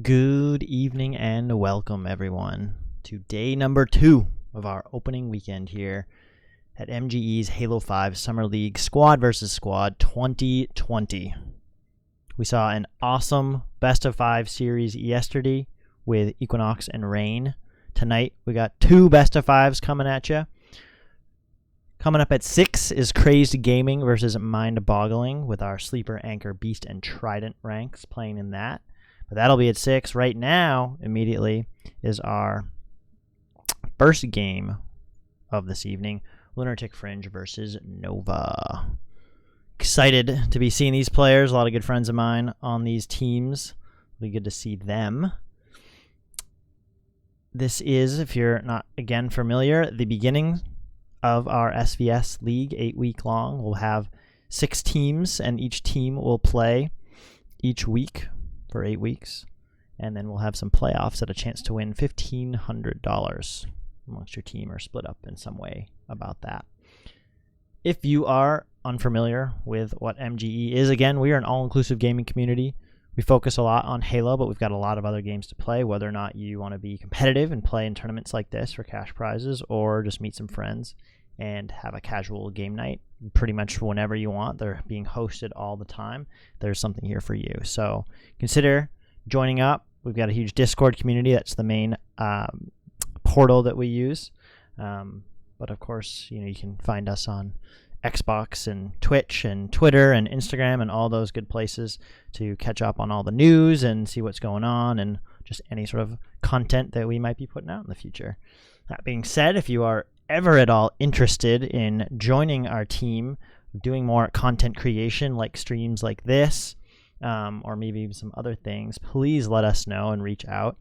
Good evening and welcome everyone to day number 2 of our opening weekend here at MGE's Halo 5 Summer League Squad vs. Squad 2020. We saw an awesome best of 5 series yesterday with Equinox and Rain. Tonight we got 2 best of 5s coming at you. Coming up at 6 is Crazed Gaming versus Mind Boggling with our Sleeper, Anchor, Beast, and Trident ranks playing in that. But that'll be at 6. Right now, immediately, is our first game of this evening, Lunartic Fringe versus Nova. Excited to be seeing these players. A lot of good friends of mine on these teams. It'll be good to see them. This is, if you're not, again, familiar, the beginning of our SvS League, 8-week long. We'll have 6 teams, and each team will play each week for 8 weeks, and then we'll have some playoffs at a chance to win $1,500 amongst your team or split up in some way about that. If you are unfamiliar with what MGE is, again, we are an all-inclusive gaming community. We focus a lot on Halo, but we've got a lot of other games to play, whether or not you want to be competitive and play in tournaments like this for cash prizes or just meet some friends and have a casual game night pretty much whenever you want. They're being hosted all the time. There's something here for you. So consider joining up. We've got a huge Discord community. That's the main portal that we use. But of course, you can find us on Xbox and Twitch and Twitter and Instagram and all those good places to catch up on all the news and see what's going on and just any sort of content that we might be putting out in the future. That being said, if you are ever at all interested in joining our team, doing more content creation like streams like this, or maybe some other things, please let us know and reach out.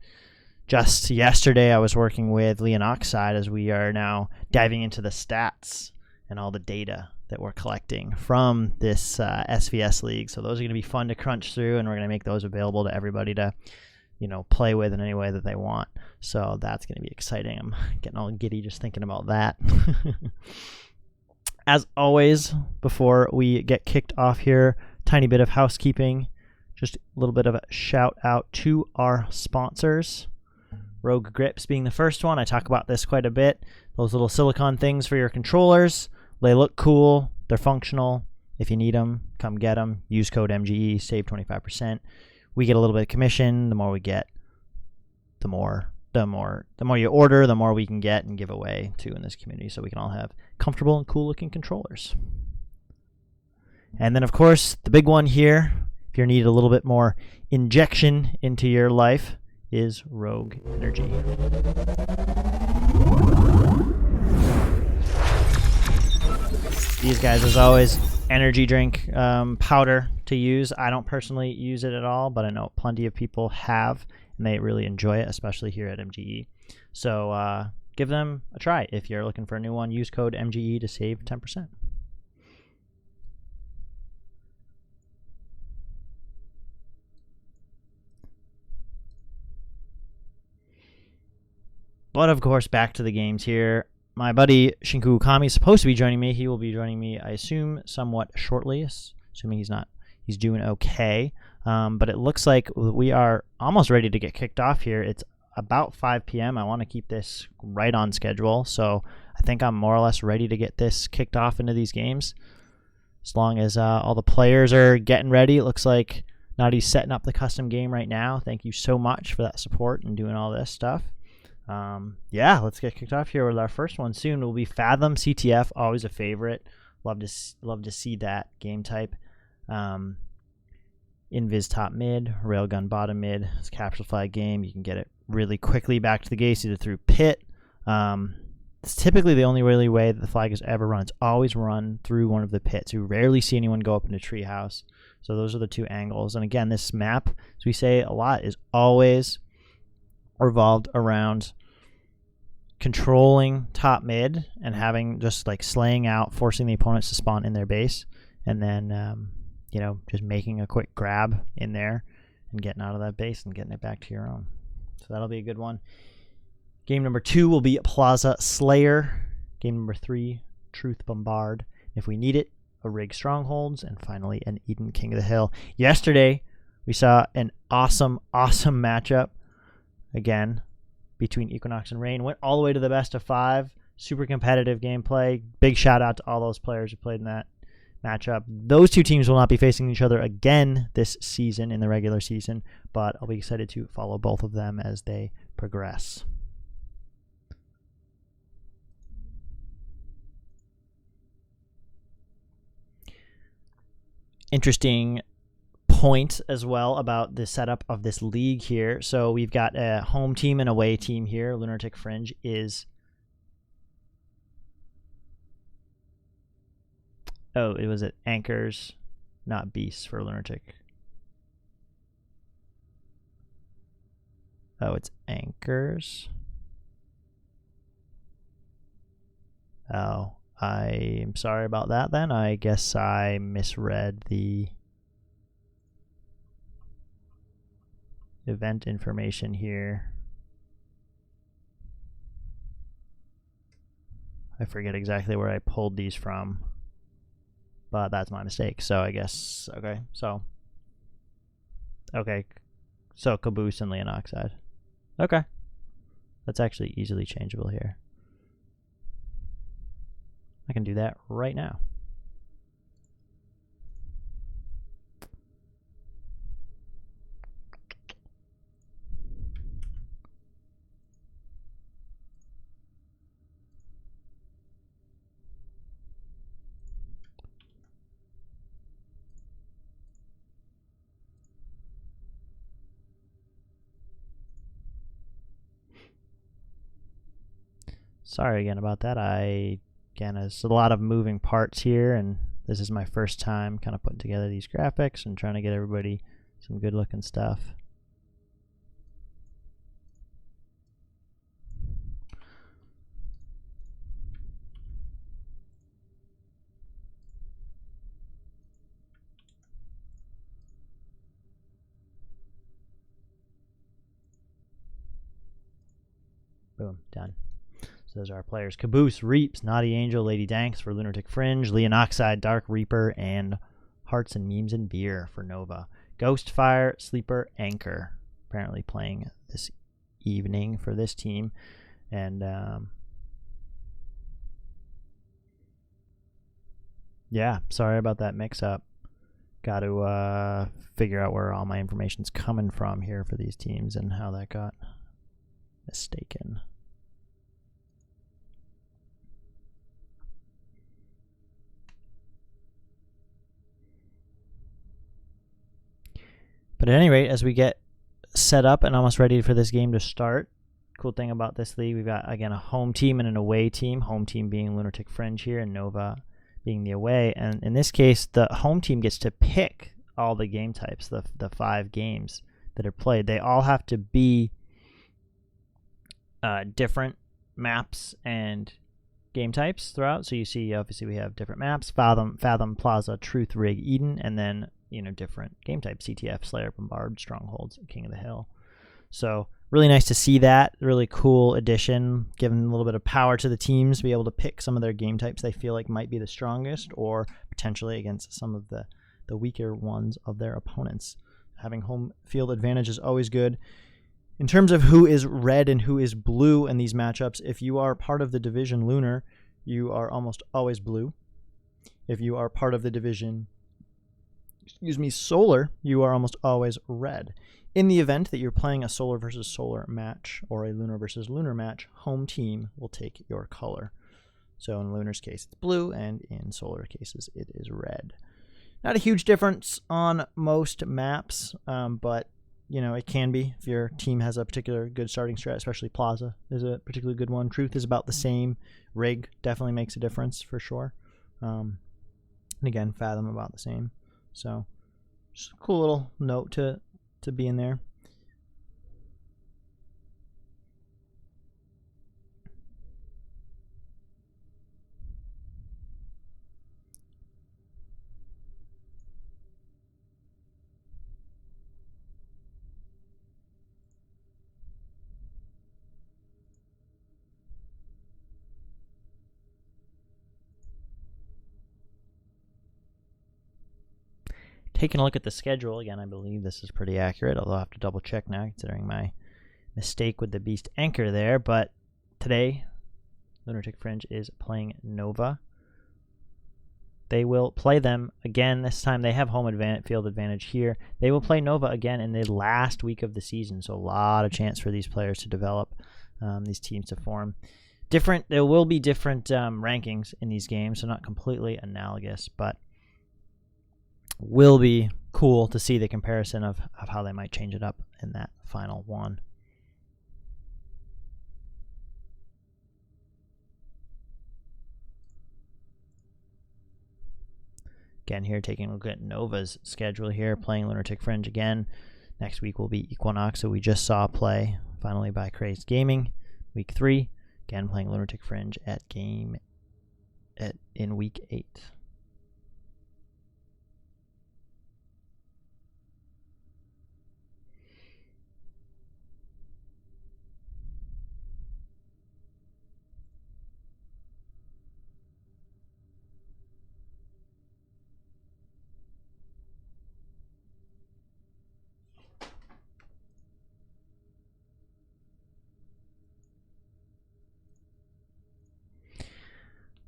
Just yesterday I was working with Leonoxide as we are now diving into the stats and all the data that we're collecting from this SvS League. So those are going to be fun to crunch through, and we're going to make those available to everybody to play with in any way that they want. So that's going to be exciting. I'm getting all giddy just thinking about that. As always, before we get kicked off here, tiny bit of housekeeping. Just a little bit of a shout out to our sponsors. Rogue Grips being the first one. I talk about this quite a bit. Those little silicone things for your controllers. They look cool. They're functional. If you need them, come get them. Use code MGE, save 25%. We get a little bit of commission. The more we get, the more you order, the more we can get and give away too in this community, so we can all have comfortable and cool looking controllers. And then of course the big one here, if you need a little bit more injection into your life, is Rogue Energy. These guys, as always, energy drink powder to use. I don't personally use it at all, but I know plenty of people have, and they really enjoy it, especially here at MGE. So give them a try. If you're looking for a new one, use code MGE to save 10%. But of course, back to the games here. My buddy Shinku Ukami is supposed to be joining me. He will be joining me, I assume, somewhat shortly, assuming he's doing okay. But it looks like we are almost ready to get kicked off here. It's about 5 p.m. I want to keep this right on schedule, so I think I'm more or less ready to get this kicked off into these games. As long as all the players are getting ready, it looks like Nadi's setting up the custom game right now. Thank you so much for that support and doing all this stuff. Yeah, let's get kicked off here with our first one soon. Will be Fathom CTF, always a favorite. Love to see that game type. Invis top mid, railgun bottom mid. It's a capture flag game. You can get it really quickly back to the gates either through pit. It's typically the only really way that the flag is ever run. It's always run through one of the pits. You rarely see anyone go up into treehouse. So those are the 2 angles. And again, this map, as we say a lot, is always revolved around controlling top mid and having just like slaying out, forcing the opponents to spawn in their base, and then just making a quick grab in there and getting out of that base and getting it back to your own. So that'll be a good one. Game number 2 will be Plaza Slayer. Game number 3, Truth Bombard. If we need it, a Rig Strongholds, and finally an Eden King of the Hill. Yesterday We saw an awesome matchup again between Equinox and Rain. Went all the way to the best of 5. Super competitive gameplay. Big shout out to all those players who played in that matchup. Those two teams will not be facing each other again this season in the regular season, but I'll be excited to follow both of them as they progress. Interesting point as well about the setup of this league here. So we've got a home team and away team here. Lunartic Fringe is... Oh, it was at Anchors, not Beasts for Lunartic. Oh, it's Anchors. Oh, I'm sorry about that then. I guess I misread the event information here. I forget exactly where I pulled these from, but that's my mistake. So I guess, okay, so Caboose and Leon Oxide. Okay, that's actually easily changeable here. I can do that right now. Sorry again about that. Again, there's a lot of moving parts here, and this is my first time kind of putting together these graphics and trying to get everybody some good looking stuff. Boom, done. So those are our players. Caboose, Reaps, Naughty Angel, Lady Danks for Lunartic Fringe, Leon Oxide, Dark Reaper, and Hearts and Memes and Beer for Nova. Ghostfire, Sleeper, Anchor. Apparently playing this evening for this team. And yeah, sorry about that mix-up. Got to figure out where all my information's coming from here for these teams and how that got mistaken. But at any rate, as we get set up and almost ready for this game to start, cool thing about this league, we've got, again, a home team and an away team. Home team being Lunartic Fringe here and Nova being the away. And in this case, the home team gets to pick all the game types, the 5 games that are played. They all have to be different maps and game types throughout. So you see, obviously, we have different maps: Fathom, Plaza, Truth, Rig, Eden, and then different game types: CTF, Slayer, Bombard, Strongholds, King of the Hill. So really nice to see that. Really cool addition, giving a little bit of power to the teams to be able to pick some of their game types they feel like might be the strongest, or potentially against some of the weaker ones of their opponents. Having home field advantage is always good. In terms of who is red and who is blue in these matchups, if you are part of the division Lunar, you are almost always blue. If you are part of the division Solar, you are almost always red. In the event that you're playing a Solar versus Solar match or a Lunar versus Lunar match, home team will take your color. So in Lunar's case, it's blue, and in Solar cases, it is red. Not a huge difference on most maps, but it can be if your team has a particular good starting strat, especially Plaza is a particularly good one. Truth is about the same. Rig definitely makes a difference for sure. And again, Fathom about the same. So just a cool little note to be in there. Taking a look at the schedule again, I believe this is pretty accurate, although I'll have to double check now considering my mistake with the Beast Anchor there. But today, Lunartic Fringe is playing Nova. They will play them again. This time they have home field advantage here. They will play Nova again in the last week of the season, so a lot of chance for these players to develop, these teams to form. There will be different rankings in these games, so not completely analogous, but will be cool to see the comparison of how they might change it up in that final one. Again, here taking a look at Nova's schedule here, playing Lunartic Fringe again. Next week will be Equinox, so we just saw play finally by Crazed Gaming. Week 3, again playing Lunartic Fringe in week 8.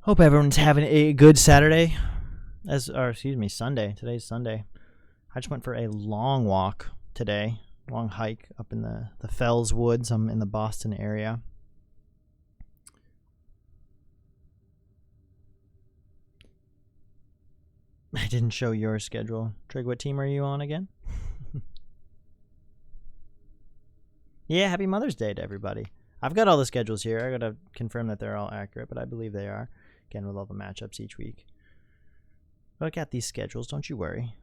Hope everyone's having a good Saturday, Sunday. Today's Sunday. I just went for a long walk today, long hike up in the Fells Woods. I'm in the Boston area. I didn't show your schedule. Trig, what team are you on again? Yeah, happy Mother's Day to everybody. I've got all the schedules here. I got to confirm that they're all accurate, but I believe they are. Again, with all the matchups each week. Look at these schedules, don't you worry.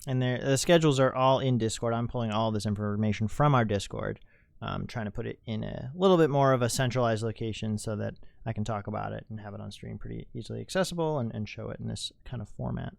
And the schedules are all in Discord. I'm pulling all this information from our Discord. Trying to put it in a little bit more of a centralized location so that I can talk about it and have it on stream pretty easily accessible and show it in this kind of format.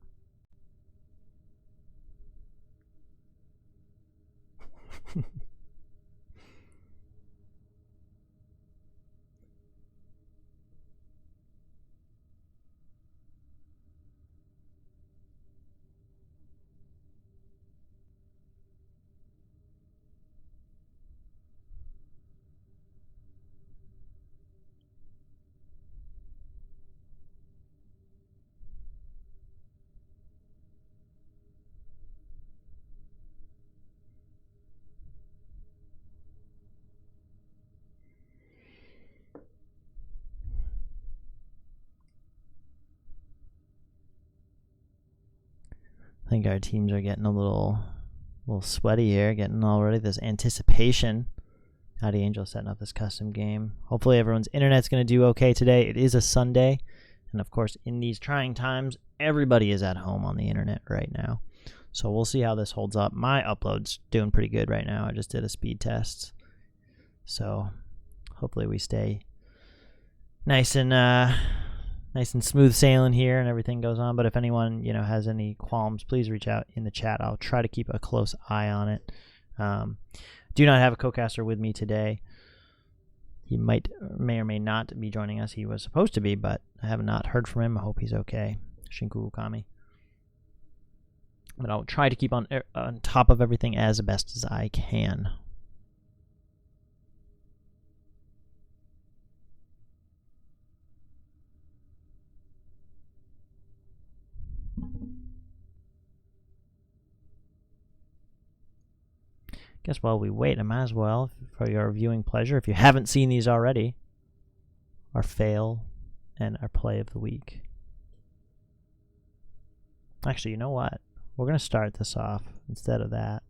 I think our teams are getting a little sweaty here, getting already this anticipation. Howdy Angel setting up this custom game. Hopefully everyone's internet's going to do okay today. It is a Sunday, and of course in these trying times, everybody is at home on the internet right now. So we'll see how this holds up. My upload's doing pretty good right now. I just did a speed test. So hopefully we stay nice and smooth sailing here and everything goes on. But if anyone has any qualms, please reach out in the chat. I'll try to keep a close eye on it. Do not have a co-caster with me today. He may or may not be joining us. He was supposed to be, but I have not heard from him. I hope he's okay. Shinku Ukami. But I'll try to keep on top of everything as best as I can. Guess while we wait, I might as well, for your viewing pleasure, if you haven't seen these already, our fail and our play of the week. Actually, you know what? We're going to start this off instead of that.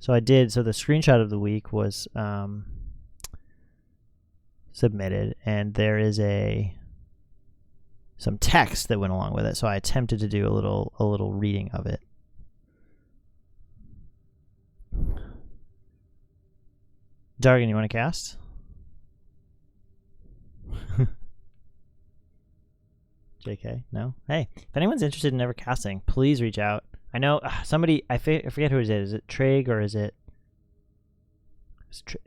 So the screenshot of the week was submitted, and there is some text that went along with it, so I attempted to do a little reading of it. Dargan, you want to cast? JK, no? Hey, if anyone's interested in ever casting, please reach out. I know somebody, I forget who it is. Is it Trig or is it...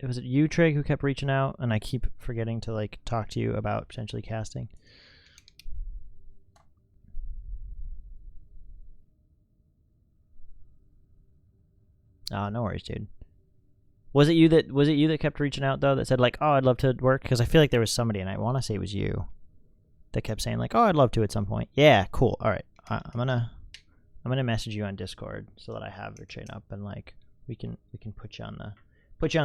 Was it you, Trig, who kept reaching out? And I keep forgetting to talk to you about potentially casting. Oh, no worries, dude. Was it you that kept reaching out though, that said like, oh, I'd love to work? Because I feel like there was somebody, and I want to say it was you, that kept saying like, oh, I'd love to at some point. Yeah, cool. All right, I'm gonna message you on Discord so that I have your chain up, and like we can put you on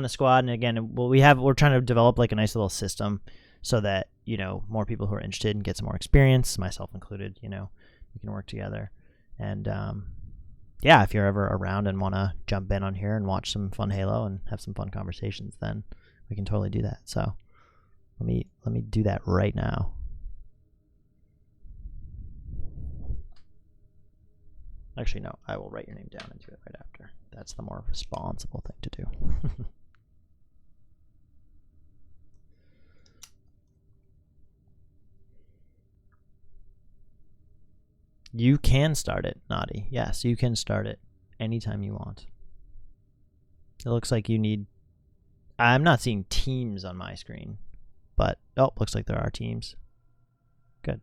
the squad. And again, we're trying to develop like a nice little system so that, you know, more people who are interested and get some more experience, myself included, you know, we can work together. And yeah, if you're ever around and want to jump in on here and watch some fun Halo and have some fun conversations, then we can totally do that. So let me do that right now. Actually, no, I will write your name down into it right after. That's the more responsible thing to do. You can start it, Naughty. Yes, you can start it anytime you want. It looks like you need... I'm not seeing teams on my screen, but... Oh, looks like there are teams. Good.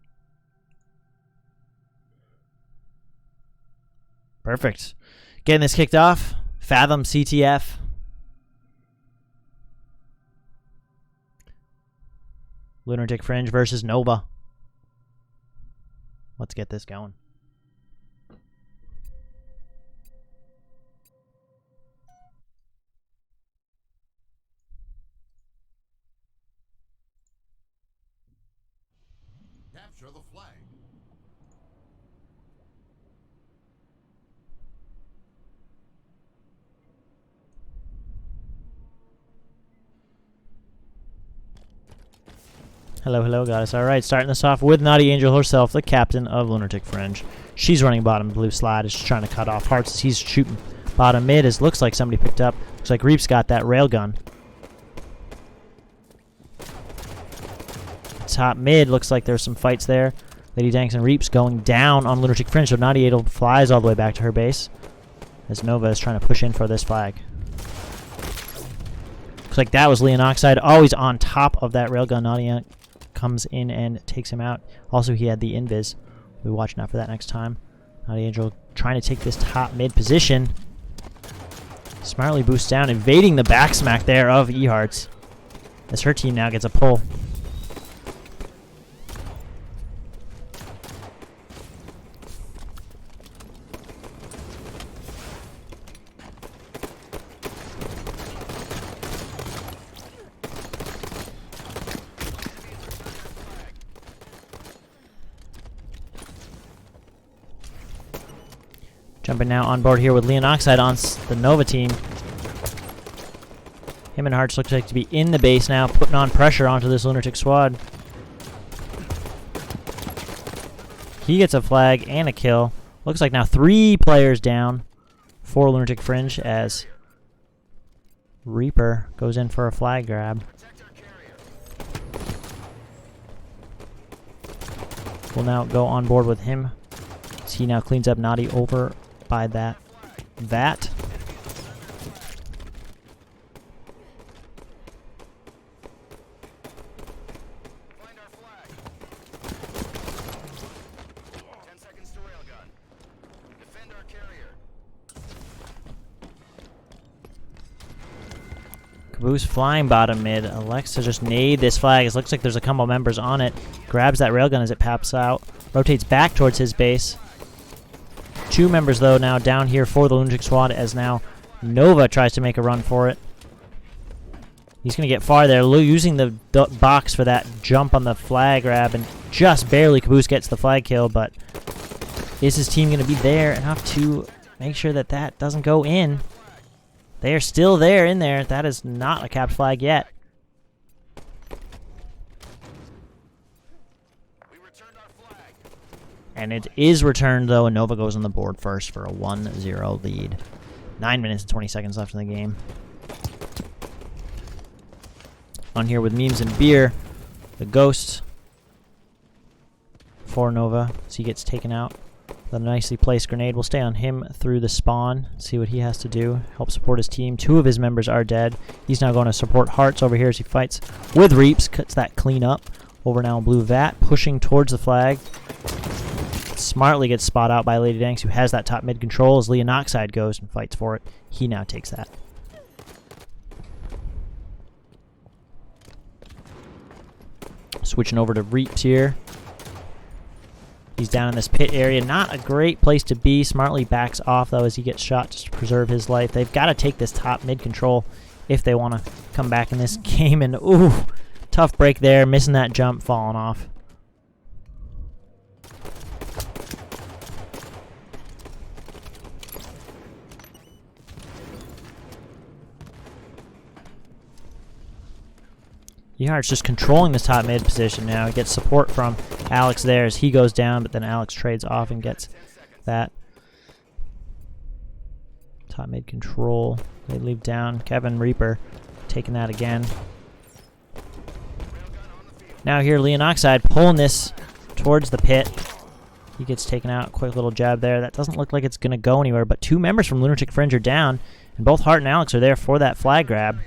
Perfect. Getting this kicked off. Fathom CTF. Lunartic Fringe versus Nova. Let's get this going. Capture the flag. Hello, hello, goddess. All right, starting this off with Naughty Angel herself, the captain of Lunartic Fringe. She's running bottom blue slide, is trying to cut off hearts as he's shooting bottom mid. As looks like somebody picked up. Looks like Reap's got that railgun. Top mid, looks like there's some fights there. Lady Danks and Reap's going down on Lunartic Fringe, so Naughty Angel flies all the way back to her base as Nova is trying to push in for this flag. Looks like that was Leonoxide, always on top of that railgun. Naughty comes in and takes him out. Also, he had the invis. We'll be watching out for that next time. Naughty Angel trying to take this top mid position. Smartly boosts down, evading the back smack there of E-Hearts, as her team now gets a pull. Jumping now on board here with Leonoxide on the Nova team. Him and Hearts looks like to be in the base now, putting on pressure onto this Lunatic squad. He gets a flag and a kill. Looks like now 3 players down for Lunatic Fringe as Reaper goes in for a flag grab. We'll now go on board with him as he now cleans up Naughty over by that. Find our flag. 10 seconds to railgun. Defend our carrier. Caboose flying bottom mid. Alexa just nade this flag. It looks like there's a couple members on it. Grabs that railgun as it pops out. Rotates back towards his base. 2 members, though, now down here for the Lunatic squad as now Nova tries to make a run for it. He's going to get far there, using the box for that jump on the flag grab, and just barely Caboose gets the flag kill, but is his team going to be there enough to make sure that that doesn't go in? They are still there in there. That is not a capped flag yet. And it is returned, though, and Nova goes on the board first for a 1-0 lead. 9 minutes and 20 seconds left in the game. On here with Memes and Beer, the Ghost for Nova, as he gets taken out. The nicely placed grenade will stay on him through the spawn. See what he has to do. Help support his team. 2 of his members are dead. He's now going to support Hearts over here as he fights with Reaps. Cuts that clean up. Over now Blue Vat, pushing towards the flag. Smartly gets spot out by Lady Danks, who has that top mid control as Leonoxide goes and fights for it. He now takes that. Switching over to Reaps here. He's down in this pit area. Not a great place to be. Smartly backs off, though, as he gets shot just to preserve his life. They've got to take this top mid control if they want to come back in this game. And, ooh, tough break there. Missing that jump, falling off. Yehart's just controlling this top mid position now. He gets support from Alex there as he goes down, but then Alex trades off and gets that top mid control. They leave down. Kevin Reaper taking that again. Now here, Leonoxide pulling this towards the pit. He gets taken out. Quick little jab there. That doesn't look like it's going to go anywhere, but two members from Lunartic Fringe are down, and both Hart and Alex are there for that flag grab.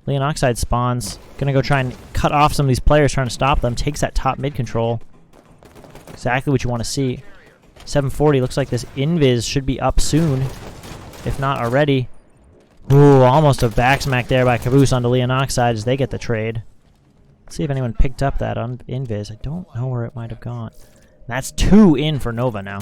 Leonoxide spawns. Gonna go try and cut off some of these players trying to stop them. Takes that top mid control. Exactly what you want to see. 740. Looks like this invis should be up soon, if not already. Ooh, almost a back smack there by Caboose onto Leonoxide as they get the trade. Let's see if anyone picked up that on invis. I don't know where it might have gone. That's 2 in for Nova now.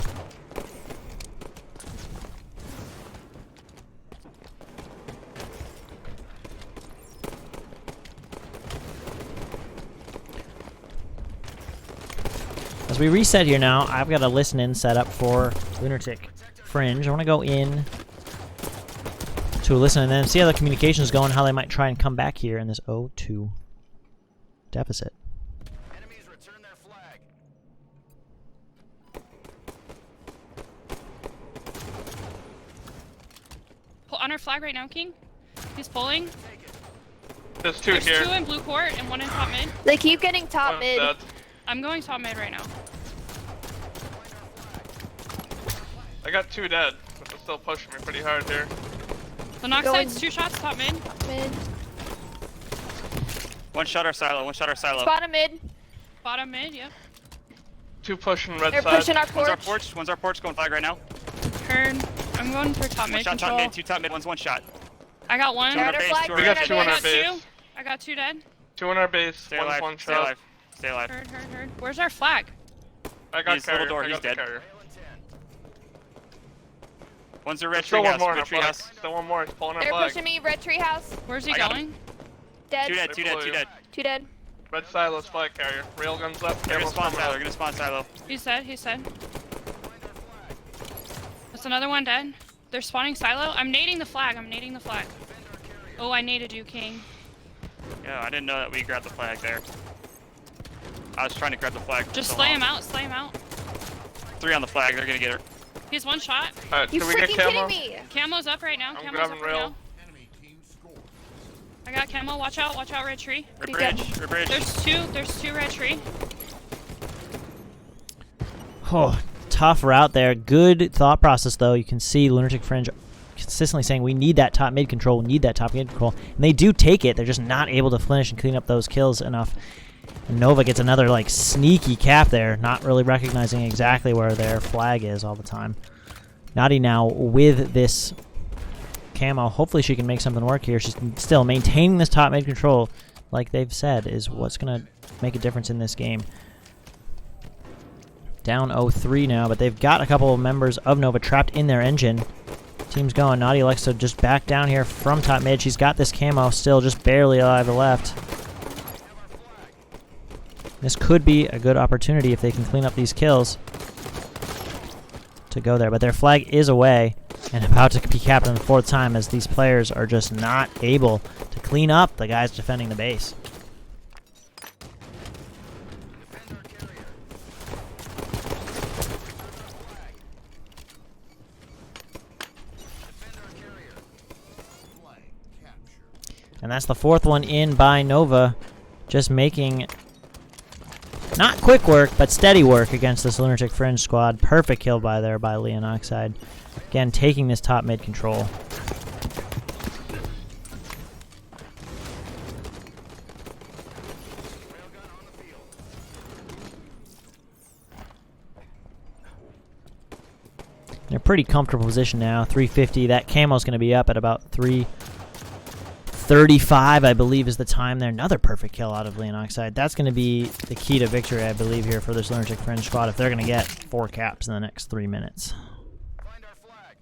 As we reset here now, I've got a listen-in set up for Lunartic Fringe. I want to go in to a listen and then see how the communication is going, how they might try and come back here in this 0-2 deficit. Enemies return their flag. Pull on our flag right now, King. He's pulling. There's two There's here. 2 in blue court and 1 in top mid. They keep getting top One's mid. dead. I'm going top mid right now. I got 2 dead, but they're still pushing me pretty hard here. Lenoxide's 2 shots top mid. Mid. One shot our silo, one shot our silo. Spot a mid. Bottom mid, yep. 2 pushing red They're side. pushing our One's our porch. porch, one's our porch going flag right now. Heard. I'm going for top One mid shot top control. mid, 2 top mid, one's one shot. I got 1. Two on our They're base, flag, two We on our got base. 2 on I our got base. 2. I got 2 dead. 2 on our base. Stay One's alive, one stay shot. alive, stay alive. Heard. Where's our flag? I got He's carrier. little door, I he's got the dead. carrier. One's a red Still tree one house, more on red our tree flag. house. Still one more. He's pulling our They're flag. pushing me. Red tree house. Where's he I got going? Dead. Two dead, They two dead, pull two you. dead. 2 dead. Red silo's flag carrier. Railguns up. They're gonna Camel's spawn coming silo, up. they're gonna spawn silo. He's dead. That's another one dead. They're spawning silo. I'm nading the flag. Oh, I naded you, King. Yeah, I didn't know that we grabbed the flag there. I was trying to grab the flag for Just so slay long. him out. 3 on the flag, they're gonna get her. He's 1 shot. Alright, You can we get freaking camo? kidding me? Camo's up right now. I'm Camo's grabbing up right rail. now. I got camo. Watch out, red tree. Red Be bridge, red bridge. There's 2 red tree. Oh, tough route there. Good thought process, though. You can see Lunatic Fringe consistently saying, we need that top mid control, we need that top mid control. And they do take it. They're just not able to finish and clean up those kills enough. And Nova gets another, like, sneaky cap there, not really recognizing exactly where their flag is all the time. Naughty now with this camo. Hopefully she can make something work here. She's still maintaining this top mid control, like they've said, is what's going to make a difference in this game. Down 0-3 now, but they've got a couple of members of Nova trapped in their engine. Team's going. Naughty elects to just back down here from top mid. She's got this camo still just barely alive to left. This could be a good opportunity if they can clean up these kills to go there. But their flag is away and about to be capped in the 4th time as these players are just not able to clean up the guys defending the base. And that's the 4th one in by Nova, just making not quick work, but steady work against this Lunatic Fringe squad. Perfect kill by Leonoxide. Again, taking this top mid control. in a pretty comfortable position now. 350. That camo's going to be up at about 3:35, I believe, is the time there. Another perfect kill out of Leonoxide. That's going to be the key to victory, I believe, here for this Lunatic Fringe squad if they're going to get 4 caps in the next 3 minutes. Find our flag.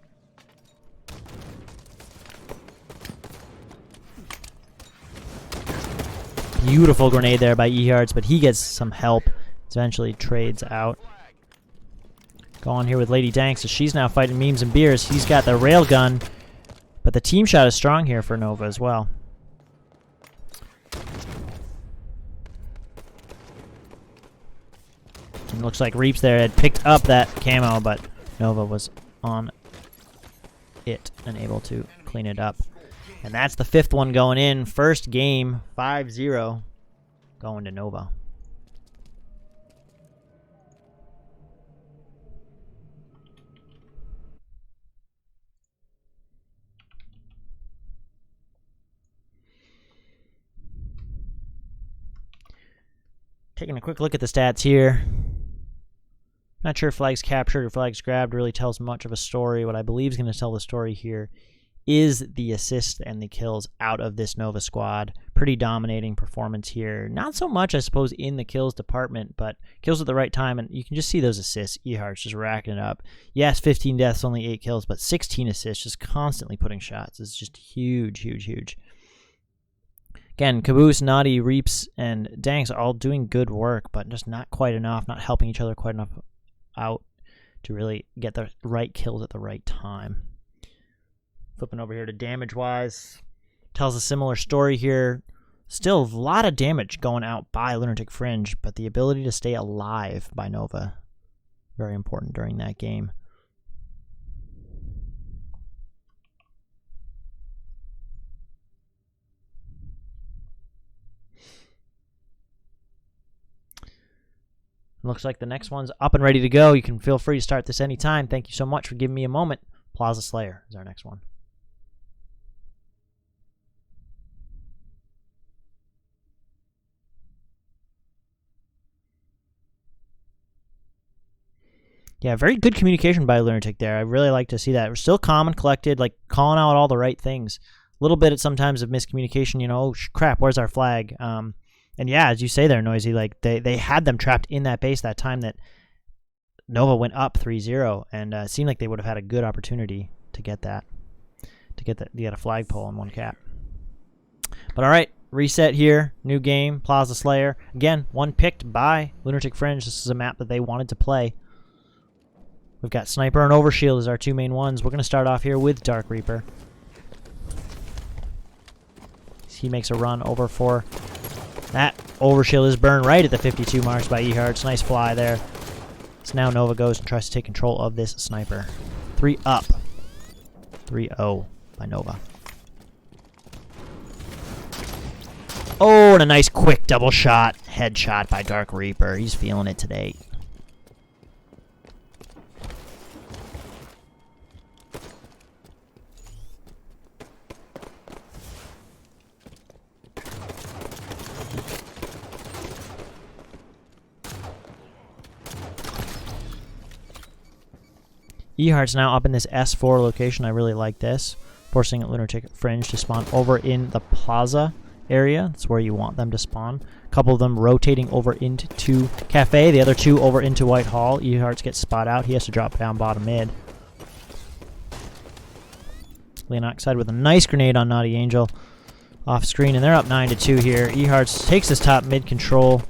Beautiful grenade there by Ehards, but he gets some help. Eventually trades out. Go on here with Lady Danks, as she's now fighting Memes and Beers. He's got the railgun, but the team shot is strong here for Nova as well. It looks like Reaps there had picked up that camo, but Nova was on it and able to clean it up. And that's the 5th one going in. First game, 5-0, going to Nova. Taking a quick look at the stats here. Not sure if flags captured or flags grabbed really tells much of a story. What I believe is going to tell the story here is the assists and the kills out of this Nova squad. Pretty dominating performance here. Not so much, I suppose, in the kills department, but kills at the right time, and you can just see those assists. Ehart's just racking it up. Yes, 15 deaths, only 8 kills, but 16 assists, just constantly putting shots. It's just huge, huge, huge. Again, Caboose, Naughty, Reaps, and Danks are all doing good work, but just not quite enough, not helping each other quite enough out to really get the right kills at the right time. Flipping over here to damage-wise, tells a similar story here. Still a lot of damage going out by Lunatic Fringe, but the ability to stay alive by Nova, very important during that game. Looks like the next one's up and ready to go. You can feel free to start this anytime. Thank you so much for giving me a moment. Plaza Slayer is our next one. Yeah, very good communication by Lunatic there. I really like to see that. We're still calm and collected, like calling out all the right things. A little bit sometimes of miscommunication, you know, oh, crap, where's our flag? And yeah, as you say there, Noisy, like they had them trapped in that base that time that Nova went up 3-0, and it seemed like they would have had a good opportunity to get that, to get a flagpole and 1 cap. But all right, reset here, new game, Plaza Slayer. Again, one picked by Lunatic Fringe. This is a map that they wanted to play. We've got Sniper and Overshield as our 2 main ones. We're going to start off here with Dark Reaper. He makes a run over for that. Overshield is burned right at the 52 marks by Eharts. Nice fly there. So now Nova goes and tries to take control of this Sniper. 3 up. 3-0 by Nova. Oh, and a nice quick double shot. Headshot by Dark Reaper. He's feeling it today. Ehart's now up in this S4 location. I really like this. Forcing Lunatic Fringe to spawn over in the plaza area. That's where you want them to spawn. A couple of them rotating over into Cafe. The other 2 over into Whitehall. Ehart's gets spot out. He has to drop down bottom mid. Leonoxide with a nice grenade on Naughty Angel. Off screen, and they're up 9-2 here. Ehart's takes his top mid control.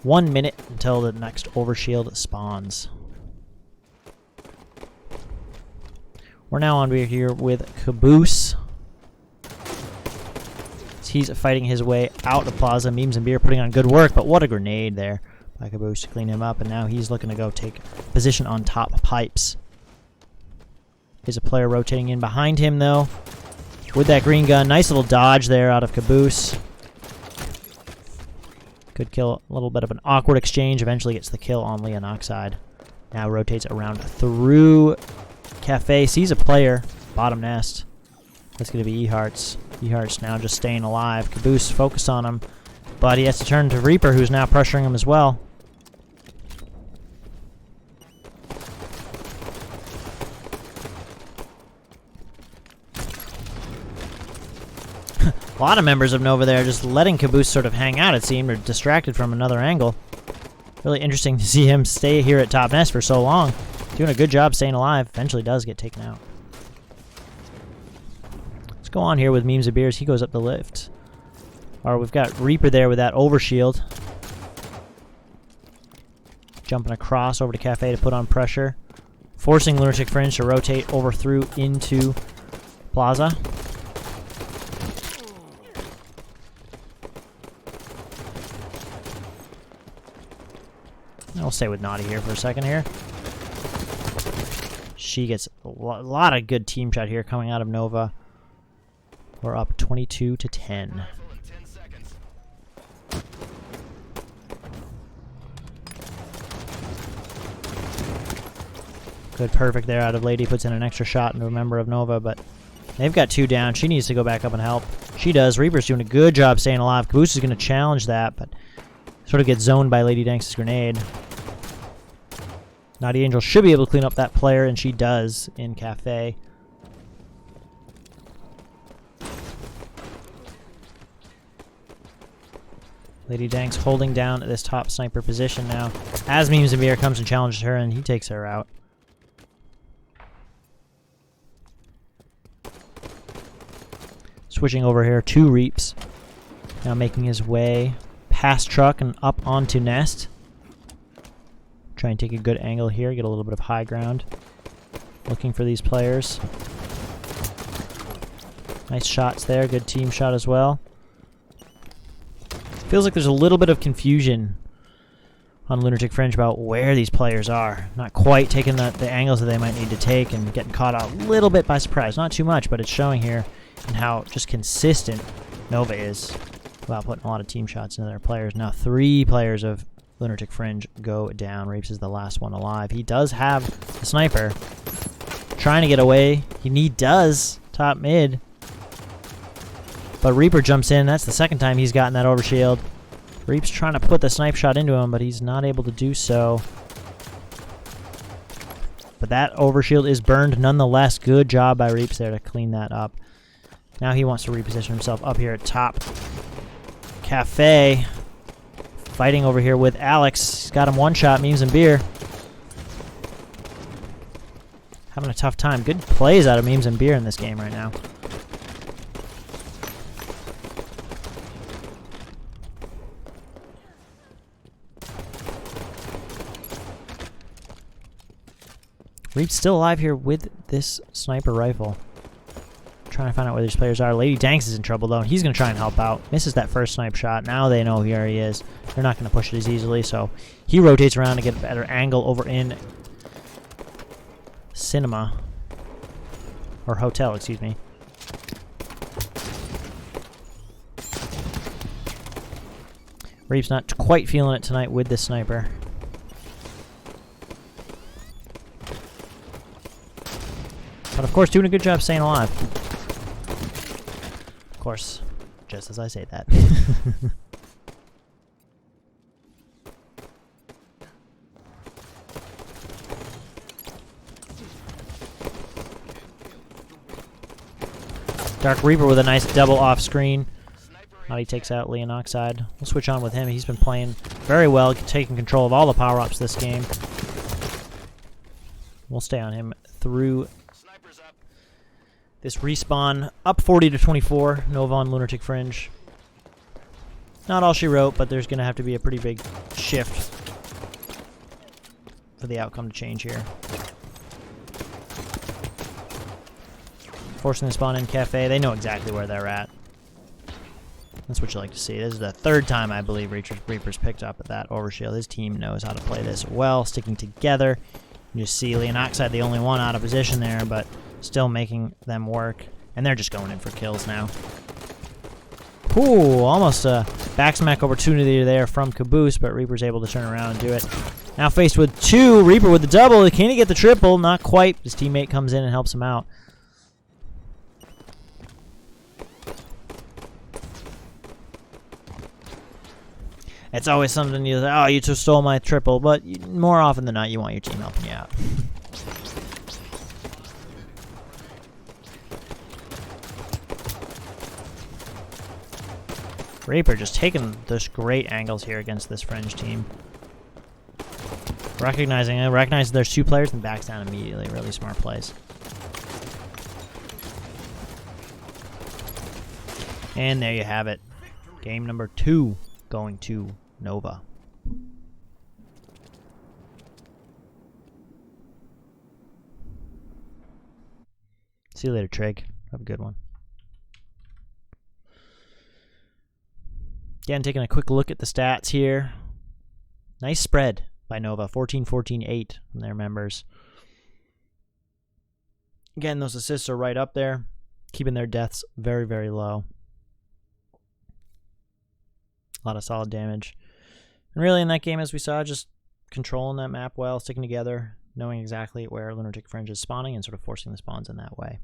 1 minute until the next Overshield spawns. We're now on here with Caboose. He's fighting his way out of Plaza. Memes and Beer putting on good work, but what a grenade there by Caboose to clean him up, and now he's looking to go take position on top pipes. There's a player rotating in behind him, though, with that green gun. Nice little dodge there out of Caboose. Good kill. A little bit of an awkward exchange. Eventually gets the kill on Leonoxide. Now rotates around through Cafe, sees a player, bottom nest. That's going to be Eharts. Eharts now just staying alive. Caboose focused on him, but he has to turn to Reaper, who's now pressuring him as well. A lot of members of Nova there just letting Caboose sort of hang out, it seemed, or distracted from another angle. Really interesting to see him stay here at top nest for so long. Doing a good job staying alive. Eventually does get taken out. Let's go on here with Memes of Beers. He goes up the lift. Or we've got Reaper there with that overshield. Jumping across over to Cafe to put on pressure. Forcing Lunatic Fringe to rotate over through into Plaza. I'll stay with Naughty here for a second here. She gets a lot of good team shot here coming out of Nova. We're up 22 to 10. Good perfect there out of Lady. Puts in an extra shot into a member of Nova, but they've got 2 down. She needs to go back up and help. She does. Reaper's doing a good job staying alive. Caboose is going to challenge that, but sort of gets zoned by Lady Danks' grenade. Naughty Angel should be able to clean up that player, and she does in Cafe. Lady Danks holding down this top sniper position now. As Memes Amir comes and challenges her, and he takes her out. Switching over here to Reaps. Now making his way past truck and up onto nest. Try and take a good angle here, get a little bit of high ground. Looking for these players. Nice shots there, good team shot as well. Feels like there's a little bit of confusion on Lunatic Fringe about where these players are. Not quite taking the angles that they might need to take and getting caught out a little bit by surprise. Not too much, but it's showing here and how just consistent Nova is without putting a lot of team shots into their players. Now 3 players of Lunatic Fringe go down. Reaps is the last one alive. He does have a sniper. Trying to get away. He does. Top mid. But Reaper jumps in. That's the second time he's gotten that overshield. Reaps trying to put the snipe shot into him, but he's not able to do so. But that overshield is burned nonetheless. Good job by Reaps there to clean that up. Now he wants to reposition himself up here at top. Cafe fighting over here with Alex. He's got him one shot. Memes and Beer. Having a tough time. Good plays out of Memes and Beer in this game right now. Reap's still alive here with this sniper rifle. Trying to find out where these players are. Lady Danks is in trouble though. He's going to try and help out. Misses that first snipe shot. Now they know where he is. They're not going to push it as easily, so he rotates around to get a better angle over in Cinema. Or Hotel, excuse me. Reap's not quite feeling it tonight with this sniper. But of course, doing a good job staying alive. Of course, just as I say that. Dark Reaper with a nice double off screen. Now he takes out Leon Oxide. We'll switch on with him. He's been playing very well, taking control of all the power-ups this game. We'll stay on him through this respawn. Up 40 to 24. Nova on Lunatic Fringe. Not all she wrote, but there's going to have to be a pretty big shift for the outcome to change here. Forcing the spawn in Cafe. They know exactly where they're at. That's what you like to see. This is the 3rd time, I believe, Reaper's picked up at that overshield. His team knows how to play this well, sticking together. You just see Leon Oxide, the only one out of position there, but still making them work. And they're just going in for kills now. Ooh, almost a backsmack opportunity there from Caboose, but Reaper's able to turn around and do it. Now faced with 2, Reaper with the double. Can he get the triple? Not quite. His teammate comes in and helps him out. It's always something you say, oh, you just stole my triple, but more often than not, you want your team helping you out. Reaper just taking those great angles here against this Fringe team. Recognizing there's 2 players and backs down immediately. Really smart plays. And there you have it. Game number 2 going to Nova. See you later, Trig. Have a good one. Again, taking a quick look at the stats here. Nice spread by Nova. 14-14-8 from their members. Again, those assists are right up there, keeping their deaths very, very low. A lot of solid damage. And really in that game, as we saw, just controlling that map well, sticking together, knowing exactly where Lunartic Fringe is spawning and sort of forcing the spawns in that way.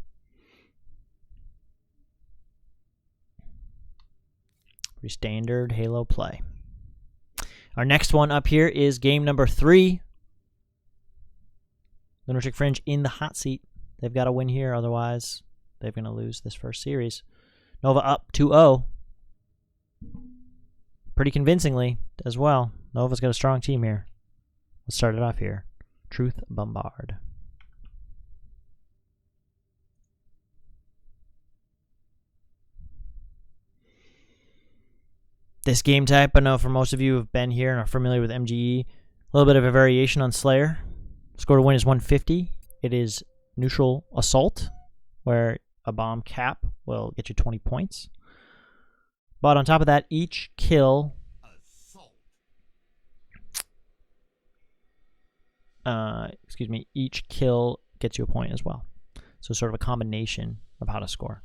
Pretty standard Halo play. Our next one up here is game number 3. Lunartic Fringe in the hot seat. They've got to win here, otherwise they're going to lose this first series. Nova up 2-0. Pretty convincingly as well. Nova's got a strong team here. Let's start it off here. Truth Bombard. This game type, I know for most of you who have been here and are familiar with MGE, a little bit of a variation on Slayer. Score to win is 150. It is neutral assault, where a bomb cap will get you 20 points. But on top of that, each kill each kill gets you a point as well. So sort of a combination of how to score.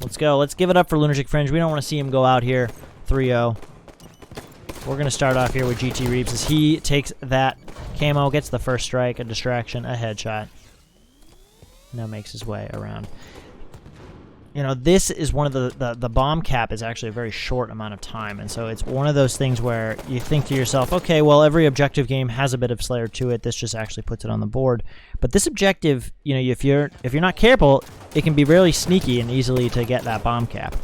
Let's go. Let's give it up for Lunartic Fringe. We don't want to see him go out here 3-0. We're going to start off here with GT Reeves as he takes that camo, gets the first strike, a distraction, a headshot. Now makes his way around. You know, this is one of the bomb cap is actually a very short amount of time, and so it's one of those things where you think to yourself, okay, well, every objective game has a bit of Slayer to it. This just actually puts it on the board. But this objective, you know, if you're not careful, it can be really sneaky and easily to get that bomb cap.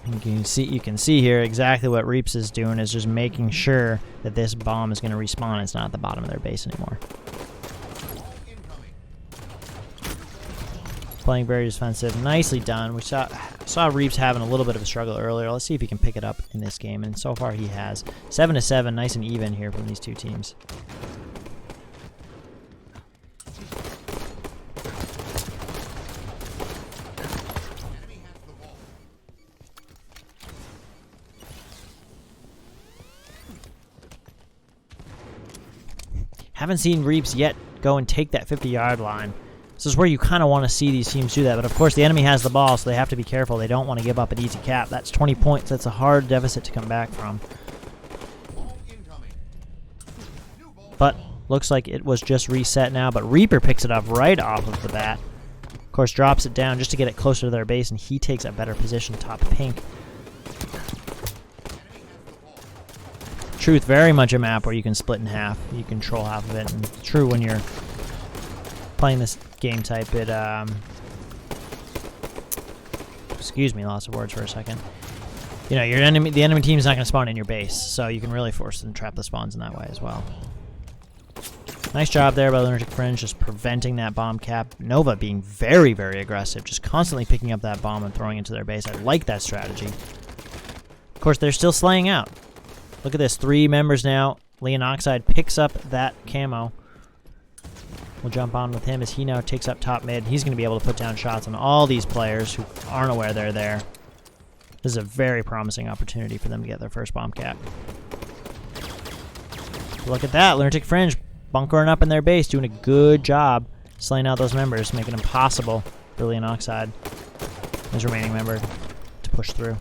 And you can see here exactly what Reeps is doing is just making sure that this bomb is going to respawn. It's not at the bottom of their base anymore. Playing very defensive. Nicely done. We saw Reeves having a little bit of a struggle earlier. Let's see if he can pick it up in this game, and so far he has. 7-7, nice and even here from these two teams. Haven't seen Reeves yet go and take that 50-yard line. This is where you kind of want to see these teams do that, but of course the enemy has the ball, so they have to be careful. They don't want to give up an easy cap. That's 20 points. That's a hard deficit to come back from. But looks like it was just reset now, but Reaper picks it up right off of the bat. Of course, drops it down just to get it closer to their base, and he takes a better position top pink. Truth, very much a map where you can split in half. You control half of it, and it's true when you're playing this game type. It excuse me, lost of words for a second. You know, the enemy team is not going to spawn in your base, so you can really force them to trap the spawns in that way as well. Nice job there by Lunartic Fringe, just preventing that bomb cap. Nova being very, very aggressive, just constantly picking up that bomb and throwing it into their base. I like that strategy. Of course, they're still slaying out. Look at this, 3 members now. Leon Oxide picks up that camo. We'll jump on with him as he now takes up top mid. He's going to be able to put down shots on all these players who aren't aware they're there. This is a very promising opportunity for them to get their first bomb cap. Look at that, Lunartic Fringe bunkering up in their base, doing a good job slaying out those members, making it impossible for Leon Oxide, his remaining member, to push through.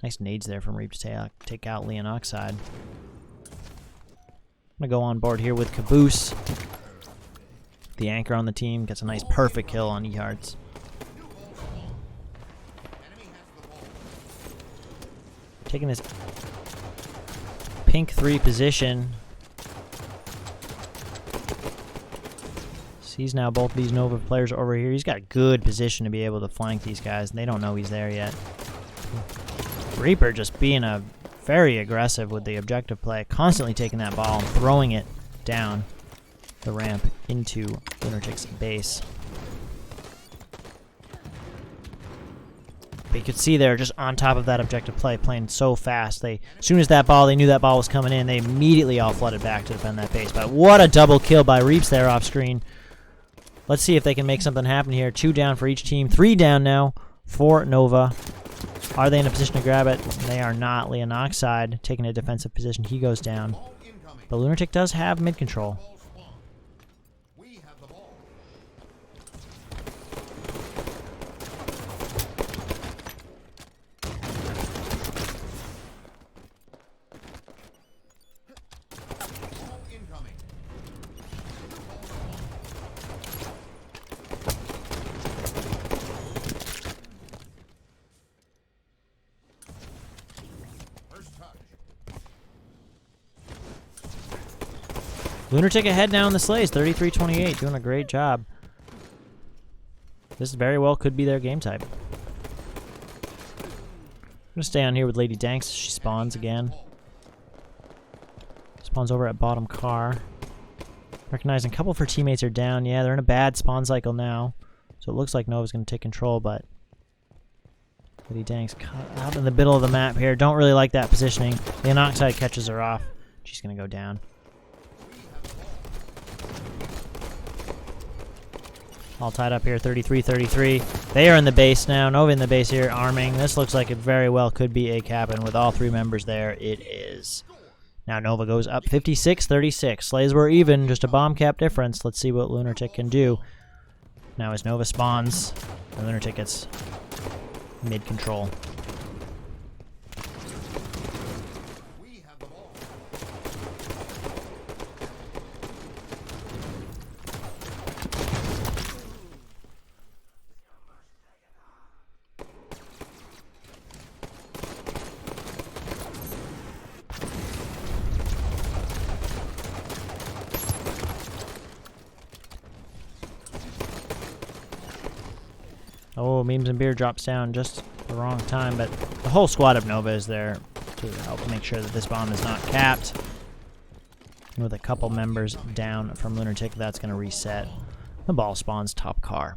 Nice nades there from Reap to take out Leon Oxide. I'm going to go on board here with Caboose. The anchor on the team gets a nice perfect kill on E-Hearts. taking this pink 3 position. Sees now both these Nova players over here. He's got a good position to be able to flank these guys, and they don't know he's there yet. Reaper just being very aggressive with the objective play, constantly taking that ball and throwing it down the ramp into Lunartic's base. But you could see they're just on top of that objective play, playing so fast. As soon as they knew that ball was coming in, they immediately all flooded back to defend that base. But what a double kill by Reaps there off screen. Let's see if they can make something happen here. 2 down for each team. 3 down now for Nova. Are they in a position to grab it? They are not. Leonoxide taking a defensive position. He goes down. But Lunatic does have mid control. Lunatic ahead now in the slays, 33-28, doing a great job. This very well could be their game type. I'm gonna stay on here with Lady Danks. She spawns again. Spawns over at bottom car. Recognizing a couple of her teammates are down. Yeah, they're in a bad spawn cycle now. So it looks like Nova's gonna take control, but Lady Danks cut out in the middle of the map here. Don't really like that positioning. The Anoxide catches her off. She's gonna go down. All tied up here, 33-33. They are in the base now. Nova in the base here, arming. This looks like it very well could be a cap, and with all 3 members there, it is. Now Nova goes up 56-36. Slays were even, just a bomb cap difference. Let's see what Lunatic can do. Now as Nova spawns, the Lunatic gets mid-control. Oh, Memes and Beer drops down just the wrong time, but the whole squad of Nova is there to help make sure that this bomb is not capped. And with a couple members down from Lunatic, that's going to reset. The ball spawns top car.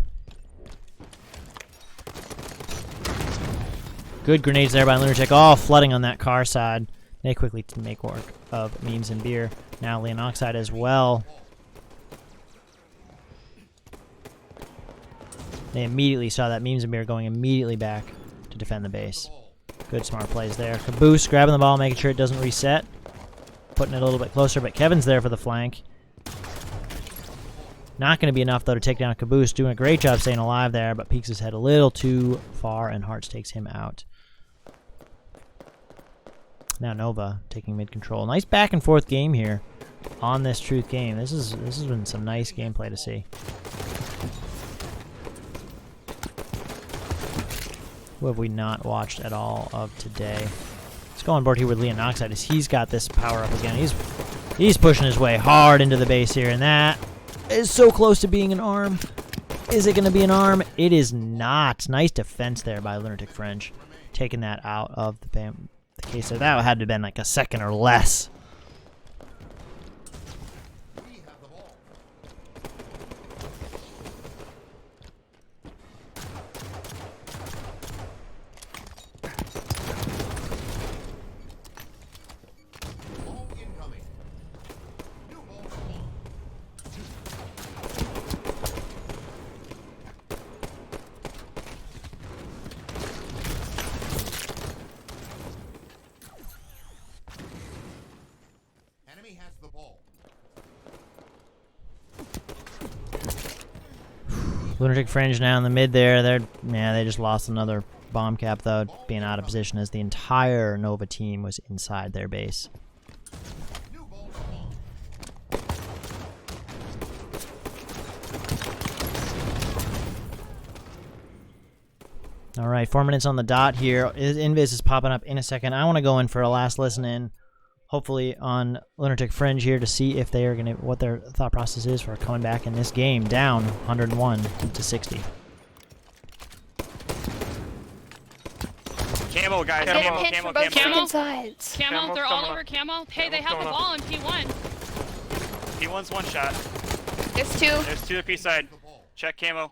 Good grenades there by Lunatic, all flooding on that car side. They quickly make work of Memes and Beer. Now Leonoxide as well. They immediately saw that Memes and Beer going immediately back to defend the base. Good smart plays there. Caboose grabbing the ball, making sure it doesn't reset. Putting it a little bit closer, but Kevin's there for the flank. Not going to be enough, though, to take down Caboose. Doing a great job staying alive there, but peeks his head a little too far, and Hearts takes him out. Now Nova taking mid-control. Nice back-and-forth game here on this Truth game. This has been some nice gameplay to see. Who have we not watched at all of today? Let's go on board here with Leonoxide as he's got this power up again. He's pushing his way hard into the base here, and that is so close to being an arm. Is it going to be an arm? It is not. Nice defense there by Lunartic Fringe. Taking that out of the case there. That had to have been like a second or less. Lunatic Fringe now in the mid there. They just lost another bomb cap, though, being out of position as the entire Nova team was inside their base. All right, 4 minutes on the dot here. Invis is popping up in a second. I want to go in for a last listen in, hopefully on Lunartic Fringe here, to see if they are gonna, what their thought process is for coming back in this game down 101 to 60. Camo, guys. I'm getting Camo, pinched camo, from both camo. Camo. sides. Camo, Camo's they're all coming over up. camo. Hey, they Camo's have the coming wall in P1. P1's one shot. There's two. There's two to P side. Check camo.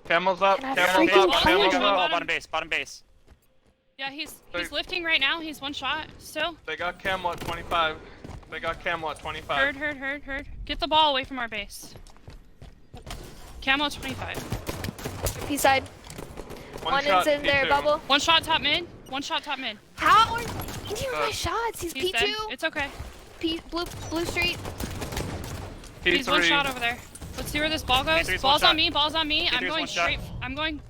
Camo's up. And I Camo's freaking up. hate Camo's him. up. Bottom base. Bottom base. Yeah, he's lifting right now. He's one shot still. They got camo at 25. They got camo at 25. Heard. Get the ball away from our base. Camo 25. P side. One shot, is in their P2. bubble. One shot top mid. One shot top mid. How are you hitting my shots? He's He's P2. dead. It's okay. Blue street. He's one P3. shot over there. Let's see where this ball goes. P3's one Ball's shot. on me. Ball's on me. I'm P3's going one shot. straight. I'm going.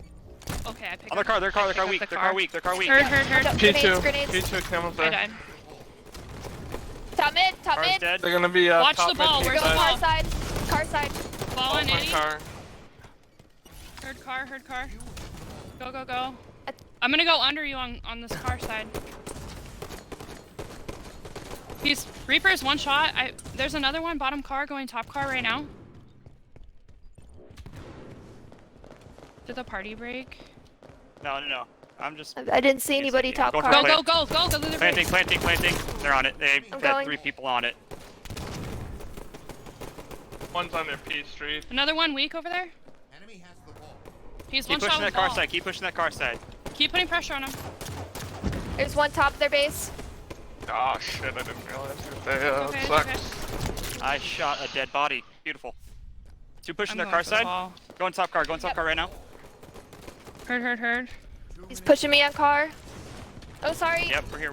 Okay, I picked Oh, their car. Their car. Their car weak. Their car weak. Their car weak. Heard. Grenades, P2. grenades. P2 camo's I there. died. Top mid. Top Car's mid. dead. They're gonna be Watch top the ball, mid where's Go the side. ball? car side. Car side. Ball on my Eddie. car. Heard car. Go. I'm gonna go under you on this car side. He's Reaper's one shot. There's another one bottom car going top car right now. Did the party break? No. I'm just I didn't see anybody top Go for car. it. Go through the planting, bridge. planting. They're on it. They've I'm got going. 3 people on it. One's on their P street. Another one weak over there. He's Keep one shot pushing with that car ball. side. Keep pushing that car side. Keep putting pressure on him. There's one top their base. Ah, shit, I didn't realize that they Okay, sucks. I shot a dead body. Beautiful. 2 pushing I'm their going car for the side. ball. Going top car. Going top Yep. car right now. Heard. He's pushing me on car. Oh, sorry. Yep, we're here.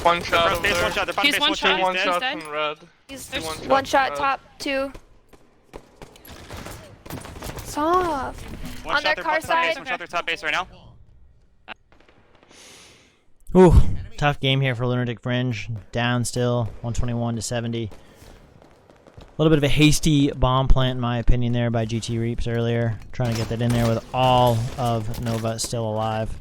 One shot Front over base, there. one shot. They're front He's base, one one shot. shot. One He's shot dead. from red. He's One shot one shot red. top two. Soft. One On their shot their car top base. side. One shot their top base right now. Ooh, tough game here for Lunartic Fringe. Down still, 121 to 70. A little bit of a hasty bomb plant, in my opinion, there by GT Reaps earlier. Trying to get that in there with all of Nova still alive.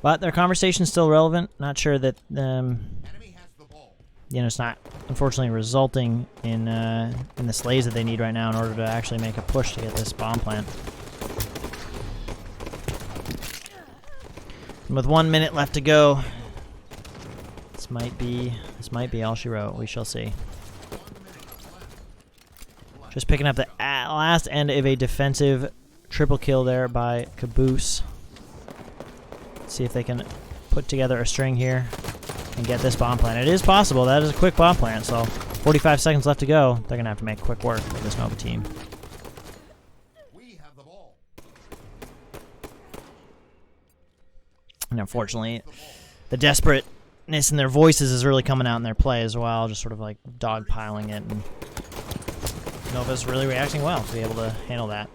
But their conversation's still relevant. Not sure that, it's not unfortunately resulting in the slays that they need right now in order to actually make a push to get this bomb plant. And with 1 minute left to go, this might be all she wrote. We shall see. Just picking up the last end of a defensive triple kill there by Caboose. See if they can put together a string here and get this bomb plant. It is possible. That is a quick bomb plant. So 45 seconds left to go. They're gonna have to make quick work of this Nova team. And unfortunately, the desperateness in their voices is really coming out in their play as well. Just sort of like dogpiling it, and Nova's really reacting well to be able to handle that.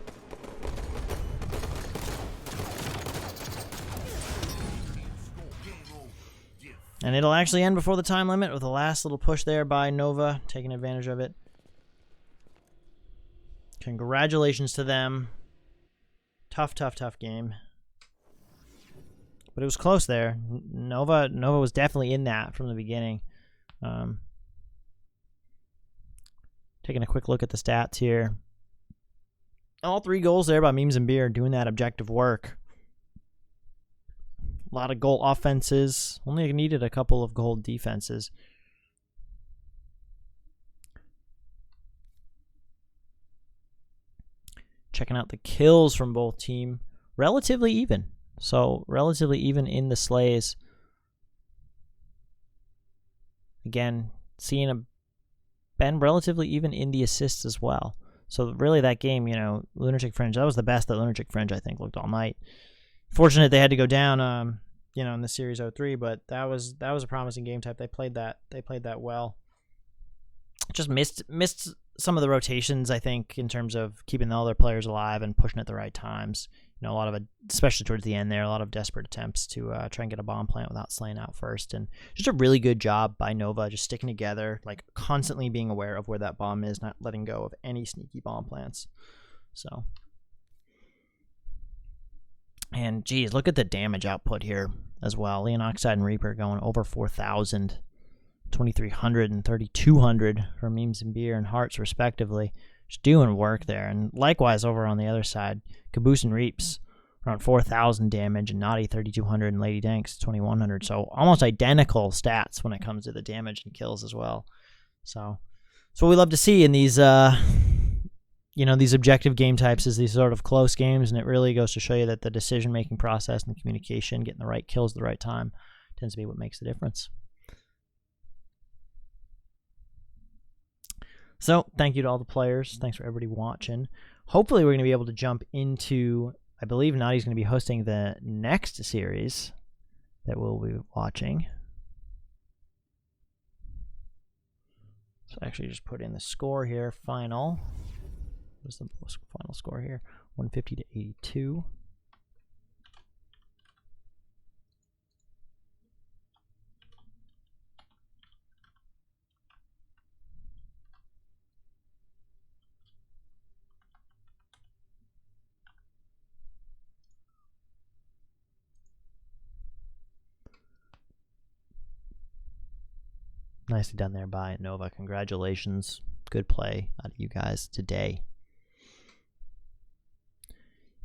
And it'll actually end before the time limit with a last little push there by Nova, taking advantage of it. Congratulations to them. Tough game. But it was close there. Nova was definitely in that from the beginning. Taking a quick look at the stats here. All 3 goals there by Memes and Beer doing that objective work. A lot of goal offenses. Only needed a couple of goal defenses. Checking out the kills from both team. Relatively even. So, relatively even in the slays. Again, seeing been relatively even in the assists as well. So, really that game, Lunartic Fringe, that was the best that Lunartic Fringe, I think, looked all night. Fortunate they had to go down, in the Series 03, but that was a promising game type. They played that well. just missed some of the rotations, I think, in terms of keeping all their players alive and pushing at the right times. You know, a lot of, especially towards the end there, a lot of desperate attempts to try and get a bomb plant without slaying out first. And just a really good job by Nova, just sticking together, like constantly being aware of where that bomb is, not letting go of any sneaky bomb plants. So, and geez, look at the damage output here as well. Leon Oxide and Reaper going over 4,000. 2,300 and 3,200 for Memes and Beer and Hearts, respectively. Just doing work there. And likewise, over on the other side, Caboose and Reaps around 4,000 damage, and Naughty 3,200 and Lady Danks 2,100. So almost identical stats when it comes to the damage and kills as well. So that's what we love to see in these, these objective game types, is these sort of close games, and it really goes to show you that the decision-making process and the communication, getting the right kills at the right time, tends to be what makes the difference. So, thank you to all the players. Thanks for everybody watching. Hopefully, we're going to be able to jump into, I believe Naughty's going to be hosting the next series that we'll be watching. So, actually, just put in the score here. Final. What's the final score here? 150 to 82. Nicely done there by Nova. Congratulations. Good play out of you guys today.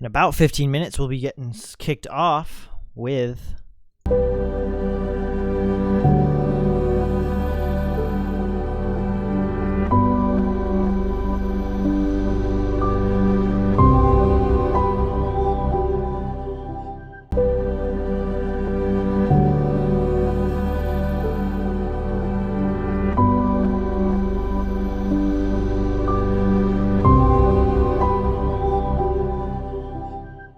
In about 15 minutes, we'll be getting kicked off with